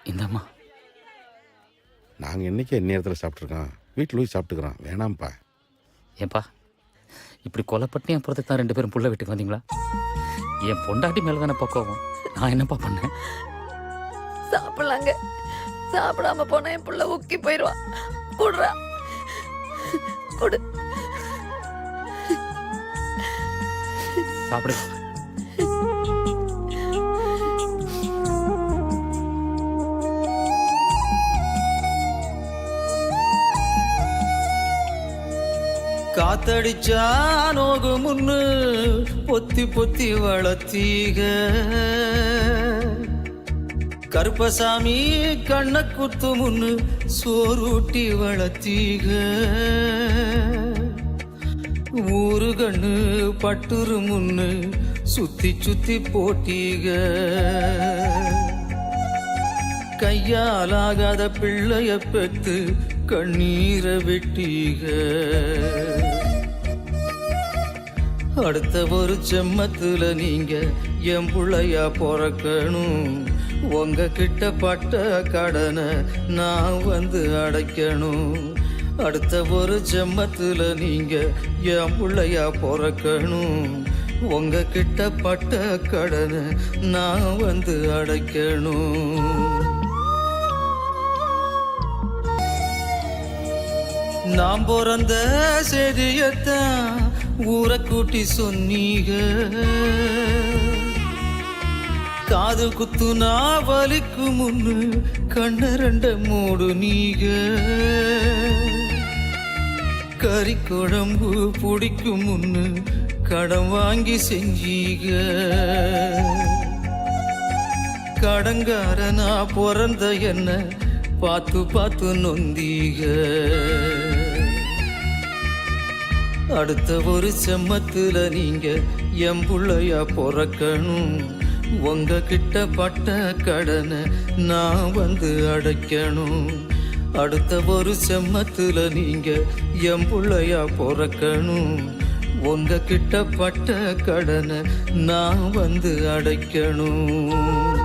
இந்தாம்மா. நாங்கள் என்னைக்கு நேரத்தில் சாப்பிட்ருக்கோம், வீட்டில் போய் சாப்பிட்டுக்கிறோம், வேணாம்ப்பா. ஏன்பா இப்படி கொலைப்பட்டு என் புறத்துக்கு தான் 2 பேரும் புள்ள வீட்டுக்கு வந்தீங்களா? என் பொண்டாட்டி மேலே தானே பக்குவம். நான் என்னப்பா பண்ணேன்? சாப்பிடலாங்க. சாப்பிடாம போனா என் புள்ள உக்கி போயிடுவா. குடுறா, குடு. சாப்பிடு. காத்தடிச்சா நோகு முன்னு பொத்தி பொத்தி வளர்த்தீக, கருப்பசாமி கண்ண குத்து முன்னு சோறுட்டி வளர்த்தீக, ஊரு கண்ணு பட்டுரு முன்னு சுத்தி சுத்தி போட்டீக, கையாலாகாத பிள்ளைய பெத்து கண்ணீரை வெட்டீக, அடுத்த ஒரு செம்மத்துல நீங்க என் புள்ளையா பிறக்கணும், உங்க கிட்ட பட்ட கடனை நான் வந்து அடைக்கணும், அடுத்த ஒரு செம்மத்துல நீங்க என் புள்ளையா பிறக்கணும், உங்க கிட்ட பட்ட கடனை நான் வந்து அடைக்கணும். நாம் பிறந்த செய்தியத்தான் ஊரை கூட்டி சொன்னீக, காது குத்துனா வலிக்கு முன்னு கண்ணரண்ட மூடு நீக, கறி குழம்பு பிடிக்கும் முன்னு கடன் வாங்கி செஞ்சீக, கடங்காரனா பிறந்த என்ன பார்த்து பார்த்து நொந்தீக, அடுத்த ஒரு செம்மத்துல நீங்க என் புள்ளையா பிறக்கணும், உங்க கிட்ட பட்ட கடனை நான் வந்து அடைக்கணும், அடுத்த ஒரு செம்மத்துல நீங்க என் புள்ளையா பிறக்கணும், உங்க கிட்ட பட்ட கடனை நான் வந்து அடைக்கணும்.